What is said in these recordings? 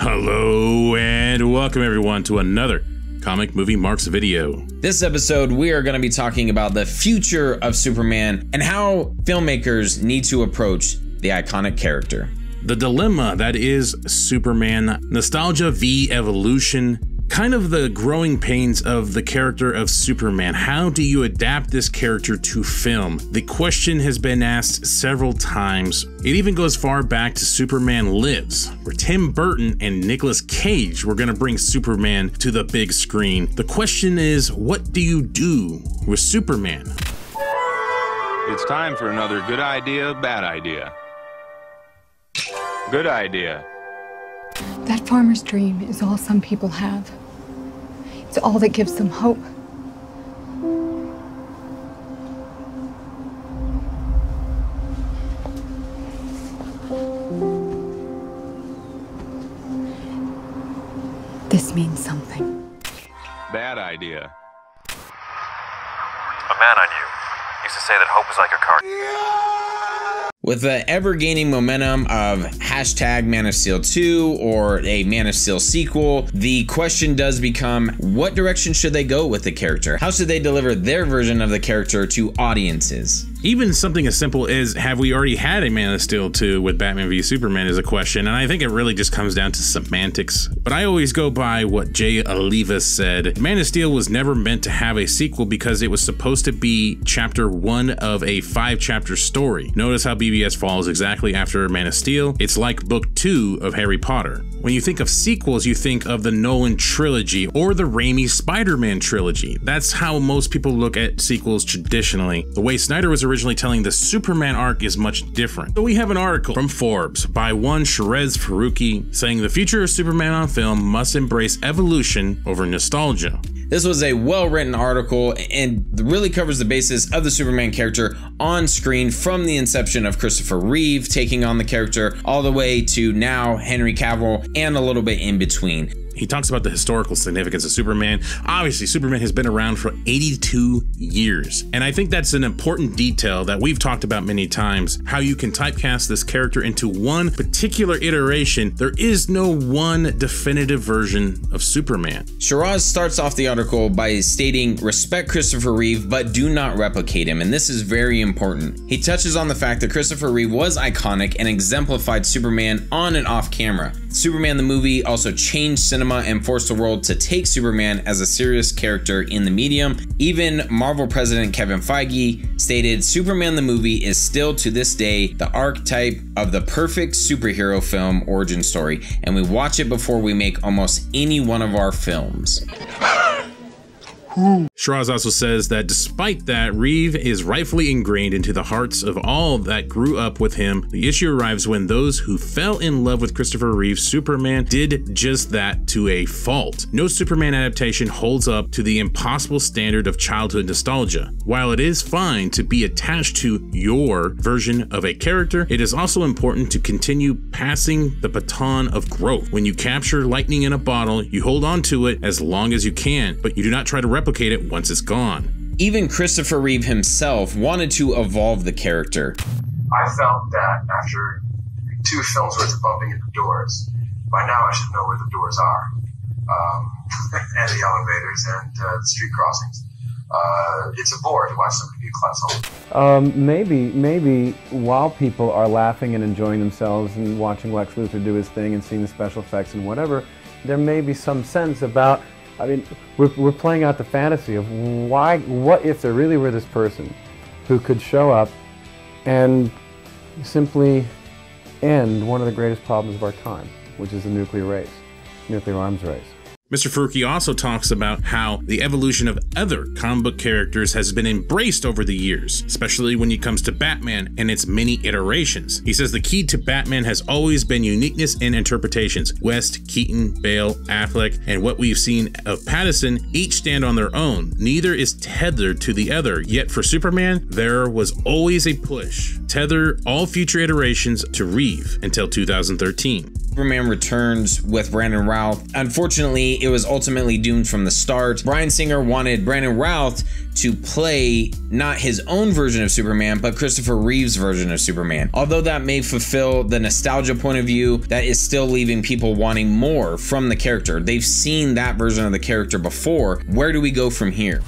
Hello and welcome everyone to another Comic Movie Marks video. This episode, we are going to be talking about the future of Superman and how filmmakers need to approach the iconic character. The dilemma that is Superman, nostalgia v evolution, kind of the growing pains of the character of Superman. How do you adapt this character to film? The question has been asked several times. It even goes far back to Superman Lives, where Tim Burton and Nicolas Cage were going to bring Superman to the big screen. The question is, what do you do with Superman? It's time for another good idea, bad idea. Good idea. That farmer's dream is all some people have. It's all that gives them hope. This means something. Bad idea. A man I knew used to say that hope is like a car. With the ever-gaining momentum of hashtag Man of Steel 2 or a Man of Steel sequel, the question does become, what direction should they go with the character? How should they deliver their version of the character to audiences? Even something as simple as, have we already had a Man of Steel 2 with Batman v Superman is a question, and I think it really just comes down to semantics. But I always go by what Jay Oliva said. Man of Steel was never meant to have a sequel because it was supposed to be chapter 1 of a 5-chapter story. Notice how BVS falls exactly after Man of Steel. It's like book 2 of Harry Potter. When you think of sequels, you think of the Nolan trilogy or the Raimi Spider-Man trilogy. That's how most people look at sequels traditionally. The way Snyder was originally telling the Superman arc is much different. So we have an article from Forbes by one Sherez Faruqi saying the future of Superman on film must embrace evolution over nostalgia. This was a well-written article and really covers the basis of the Superman character on screen from the inception of Christopher Reeve taking on the character all the way to now Henry Cavill and a little bit in between. He talks about the historical significance of Superman. Obviously, Superman has been around for 82 years. And I think that's an important detail that we've talked about many times, how you can typecast this character into one particular iteration. There is no one definitive version of Superman. Shiraz starts off the article by stating, respect Christopher Reeve, but do not replicate him. And this is very important. He touches on the fact that Christopher Reeve was iconic and exemplified Superman on and off camera. Superman the movie also changed cinema and forced the world to take Superman as a serious character in the medium. Even Marvel president Kevin Feige stated, Superman the movie is still to this day the archetype of the perfect superhero film origin story, and we watch it before we make almost any one of our films. Shiraz also says that despite that, Reeve is rightfully ingrained into the hearts of all that grew up with him. The issue arrives when those who fell in love with Christopher Reeve's Superman did just that to a fault. No Superman adaptation holds up to the impossible standard of childhood nostalgia. While it is fine to be attached to your version of a character, it is also important to continue passing the baton of growth. When you capture lightning in a bottle, you hold on to it as long as you can, but you do not try to replicate it once it's gone. Even Christopher Reeve himself wanted to evolve the character. I felt that after 2 films worth of bumping into doors, by now I should know where the doors are, and the elevators and the street crossings. It's a bore to watch somebody be klutz. Maybe while people are laughing and enjoying themselves and watching Lex Luthor do his thing and seeing the special effects and whatever, there may be some sense about, I mean, we're playing out the fantasy of what if there really were this person who could show up and simply end one of the greatest problems of our time, which is the nuclear arms race. Mr. Faruqi also talks about how the evolution of other comic book characters has been embraced over the years, especially when it comes to Batman and its many iterations. He says the key to Batman has always been uniqueness in interpretations. West, Keaton, Bale, Affleck, and what we've seen of Pattinson each stand on their own. Neither is tethered to the other, yet for Superman, there was always a push. Tether all future iterations to Reeve until 2013. Superman Returns with Brandon Routh. Unfortunately, it was ultimately doomed from the start. Bryan Singer wanted Brandon Routh to play not his own version of Superman, but Christopher Reeve's version of Superman. Although that may fulfill the nostalgia point of view, that is still leaving people wanting more from the character. They've seen that version of the character before. Where do we go from here?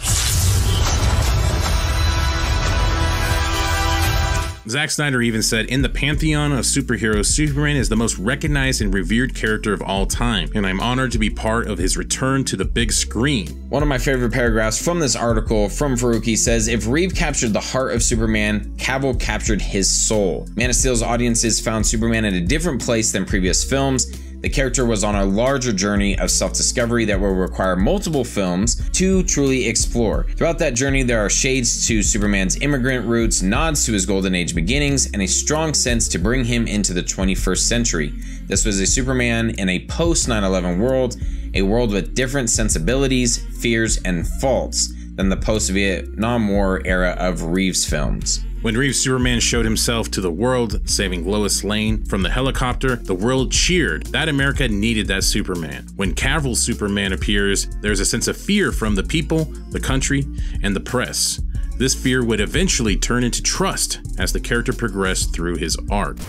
Zack Snyder even said, in the pantheon of superheroes, Superman is the most recognized and revered character of all time, and I'm honored to be part of his return to the big screen. One of my favorite paragraphs from this article from Faruqi says, if Reeve captured the heart of Superman, Cavill captured his soul. Man of Steel's audiences found Superman in a different place than previous films. The character was on a larger journey of self-discovery that will require multiple films to truly explore. Throughout that journey, there are shades to Superman's immigrant roots, nods to his Golden Age beginnings, and a strong sense to bring him into the 21st century. This was a Superman in a post-9/11 world, a world with different sensibilities, fears, and faults than the post-Vietnam War era of Reeves films. When Reeves' Superman showed himself to the world, saving Lois Lane from the helicopter, the world cheered. That America needed that Superman. When Cavill's Superman appears, there's a sense of fear from the people, the country, and the press. This fear would eventually turn into trust as the character progressed through his arc.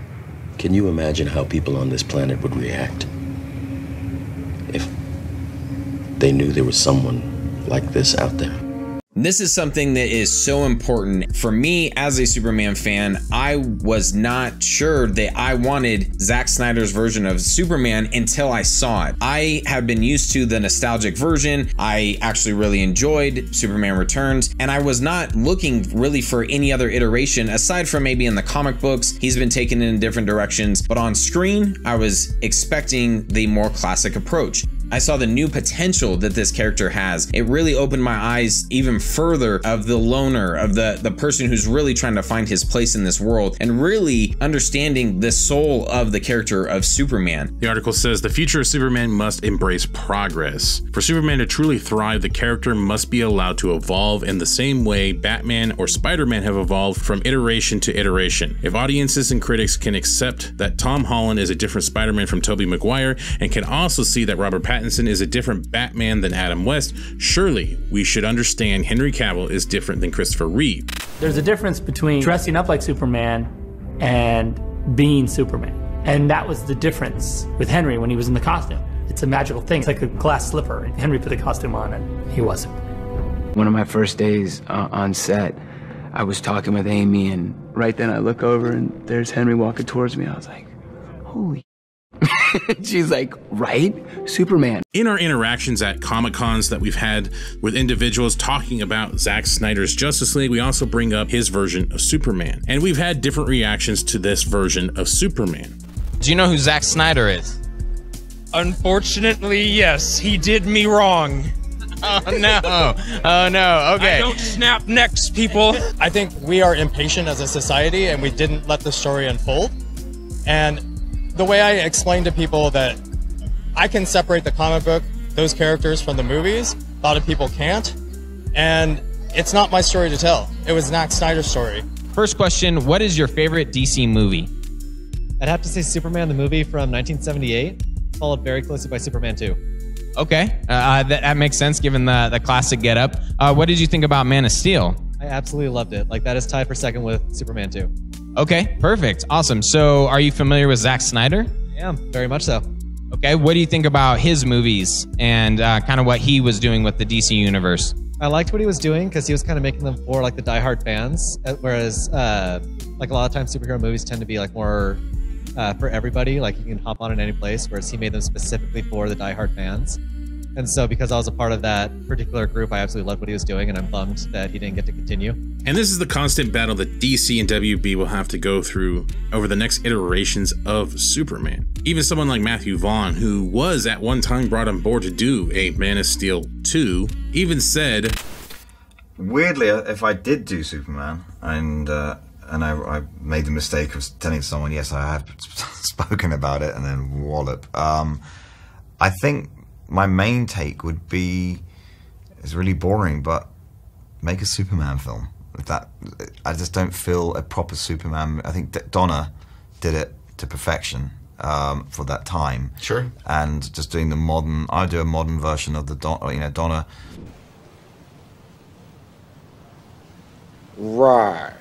Can you imagine how people on this planet would react if they knew there was someone like this out there? This is something that is so important. For me, as a Superman fan, I was not sure that I wanted Zack Snyder's version of Superman until I saw it. I have been used to the nostalgic version. I actually really enjoyed Superman Returns, and I was not looking really for any other iteration aside from maybe in the comic books. He's been taken in different directions, but on screen, I was expecting the more classic approach. I saw the new potential that this character has. It really opened my eyes even further of the loner, of the person who's really trying to find his place in this world, and really understanding the soul of the character of Superman. The article says the future of Superman must embrace progress. For Superman to truly thrive, the character must be allowed to evolve in the same way Batman or Spider-Man have evolved from iteration to iteration. If audiences and critics can accept that Tom Holland is a different Spider-Man from Tobey Maguire, and can also see that Robert Pattinson is a different Batman than Adam West, surely we should understand Henry Cavill is different than Christopher Reeve. There's a difference between dressing up like Superman and being Superman. And that was the difference with Henry when he was in the costume. It's a magical thing. It's like a glass slipper. Henry put the costume on and he wasn't. One of my first days on set, I was talking with Amy, and right then I look over and there's Henry walking towards me. I was like, holy. She's like, right? Superman. In our interactions at Comic-Cons that we've had with individuals talking about Zack Snyder's Justice League, we also bring up his version of Superman. And we've had different reactions to this version of Superman. Do you know who Zack Snyder is? Unfortunately, yes. He did me wrong. Oh no. Oh no. Okay. I don't snap necks, people. I think we are impatient as a society and we didn't let the story unfold. And the way I explain to people that I can separate the comic book, those characters, from the movies, a lot of people can't. And it's not my story to tell. It was Zack Snyder's story. First question, what is your favorite DC movie? I'd have to say Superman, the movie from 1978, followed very closely by Superman 2. Okay, that makes sense given the classic getup. What did you think about Man of Steel? I absolutely loved it. Like, that is tied for second with Superman 2. Okay, perfect, awesome. So are you familiar with Zack Snyder? I am, very much so. Okay, what do you think about his movies and kind of what he was doing with the DC universe? I liked what he was doing because he was kind of making them for like the diehard fans, whereas like a lot of times superhero movies tend to be like more for everybody, like you can hop on in any place, whereas he made them specifically for the diehard fans. And so because I was a part of that particular group, I absolutely loved what he was doing, and I'm bummed that he didn't get to continue. And this is the constant battle that DC and WB will have to go through over the next iterations of Superman. Even someone like Matthew Vaughn, who was at one time brought on board to do a Man of Steel 2, even said, weirdly, if I did do Superman and I made the mistake of telling someone, yes, I have spoken about it, and then wallop, I think my main take would be, it's really boring, but make a Superman film. I just don't feel a proper Superman. I think Donna did it to perfection, for that time. Sure. And just doing the modern, I do a modern version of the Donna. Right.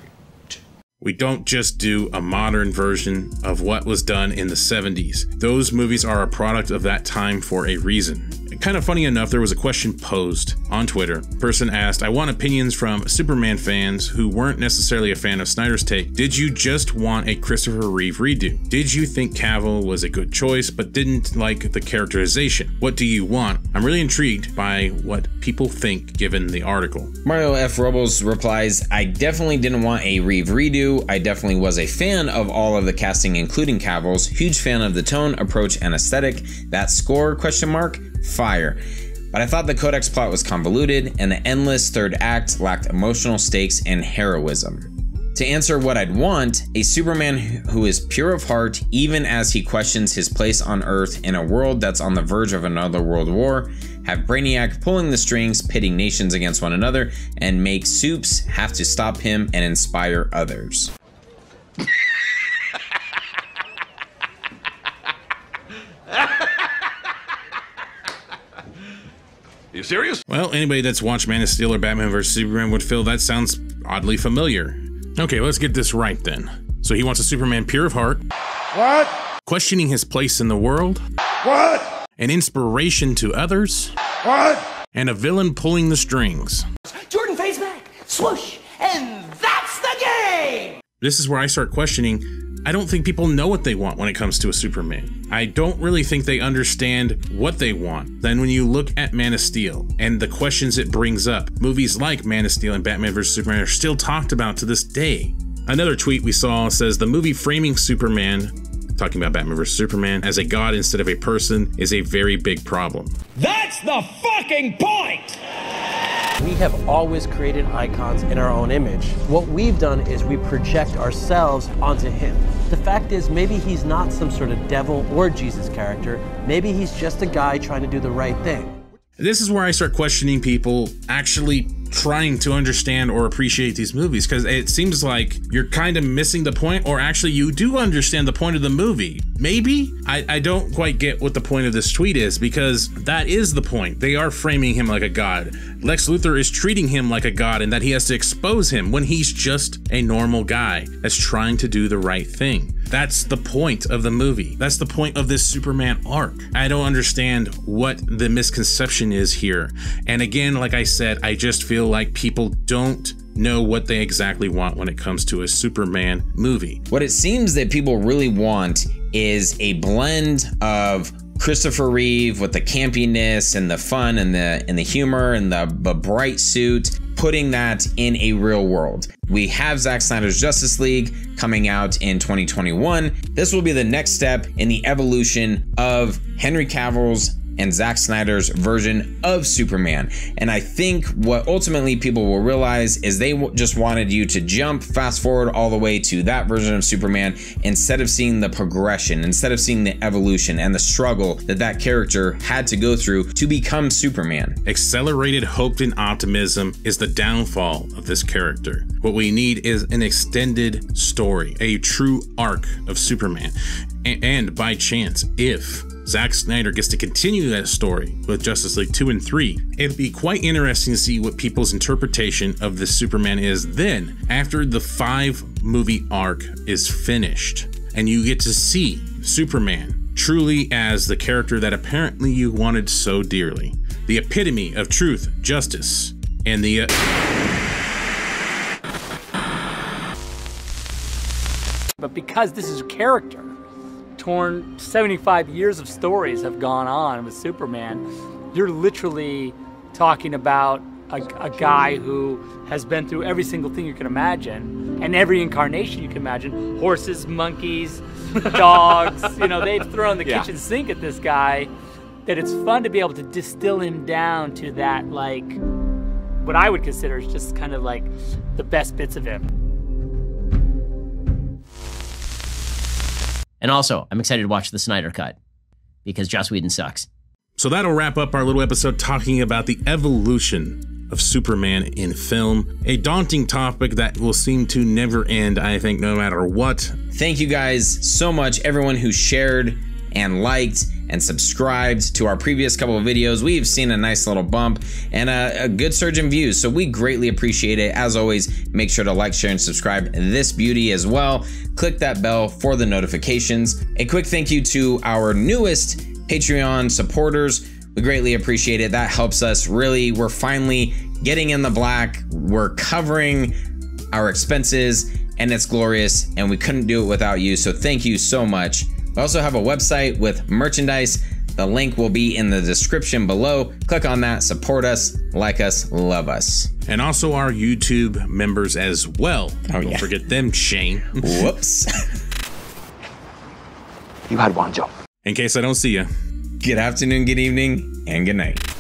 We don't just do a modern version of what was done in the 70s. Those movies are a product of that time for a reason. Kind of funny enough, there was a question posed on Twitter. A person asked, I want opinions from Superman fans who weren't necessarily a fan of Snyder's take. Did you just want a Christopher Reeve redo? Did you think Cavill was a good choice but didn't like the characterization? What do you want? I'm really intrigued by what people think given the article. Mario F. Robles replies, I definitely didn't want a Reeve redo. I definitely was a fan of all of the casting, including Cavill's. Huge fan of the tone, approach, and aesthetic. That score, ? Fire. But I thought the Codex plot was convoluted, and the endless third act lacked emotional stakes and heroism. To answer what I'd want, a Superman who is pure of heart even as he questions his place on Earth in a world that's on the verge of another world war, have Brainiac pulling the strings, pitting nations against one another, and make Supes have to stop him and inspire others. Are you serious? Well, anybody that's watched Man of Steel or Batman vs. Superman would feel that sounds oddly familiar. Okay, let's get this right then. So he wants a Superman pure of heart. What? Questioning his place in the world. What? An inspiration to others. What? And a villain pulling the strings. Jordan fades back, swoosh, and that's the game! This is where I start questioning. I don't think people know what they want when it comes to a Superman. I don't really think they understand what they want. Then when you look at Man of Steel and the questions it brings up, movies like Man of Steel and Batman vs. Superman are still talked about to this day. Another tweet we saw says the movie framing Superman, talking about Batman vs. Superman, as a god instead of a person is a very big problem. That's the fucking point! We have always created icons in our own image. What we've done is we project ourselves onto him. The fact is, maybe he's not some sort of devil or Jesus character. Maybe he's just a guy trying to do the right thing. This is where I start questioning people actually trying to understand or appreciate these movies, because it seems like you're kind of missing the point, or actually you do understand the point of the movie. Maybe? I don't quite get what the point of this tweet is, because that is the point. They are framing him like a god. Lex Luthor is treating him like a god, and that he has to expose him when he's just a normal guy that's trying to do the right thing. That's the point of the movie. That's the point of this Superman arc. I don't understand what the misconception is here. And again, like I said, I just feel like people don't know what they exactly want when it comes to a Superman movie. What it seems that people really want is a blend of Christopher Reeve with the campiness and the fun and the humor and the bright suit, putting that in a real world. We have Zack Snyder's Justice League coming out in 2021. This will be the next step in the evolution of Henry Cavill's and Zack Snyder's version of Superman. And I think what ultimately people will realize is they just wanted you to fast forward all the way to that version of Superman instead of seeing the progression, instead of seeing the evolution and the struggle that character had to go through to become Superman. Accelerated hope and optimism is the downfall of this character. What we need is an extended story, a true arc of Superman. And by chance, if Zack Snyder gets to continue that story with Justice League 2 and 3, it'd be quite interesting to see what people's interpretation of this Superman is then, after the 5-movie arc is finished, and you get to see Superman truly as the character that apparently you wanted so dearly. The epitome of truth, justice, and the But because this is a character, 75 years of stories have gone on with Superman. You're literally talking about a guy who has been through every single thing you can imagine, and every incarnation you can imagine. Horses, monkeys, dogs, they've thrown the kitchen sink at this guy, that it's fun to be able to distill him down to that, like, what I would consider is just kind of like the best bits of him. And also, I'm excited to watch the Snyder Cut, because Joss Whedon sucks. So that'll wrap up our little episode talking about the evolution of Superman in film. A daunting topic that will seem to never end, I think, no matter what. Thank you guys so much, everyone who shared and liked and subscribed to our previous couple of videos. We've seen a nice little bump and a good surge in views, so we greatly appreciate it. As always, make sure to like, share, and subscribe this beauty as well. Click that bell for the notifications. A quick thank you to our newest Patreon supporters. We greatly appreciate it. That helps us really. We're finally getting in the black. We're covering our expenses, and it's glorious, and we couldn't do it without you, so thank you so much. We also have a website with merchandise. The link will be in the description below. Click on that, support us, like us, love us. And also our YouTube members as well. Don't forget them, Shane. Whoops. You had one job. In case I don't see you. Good afternoon, good evening, and good night.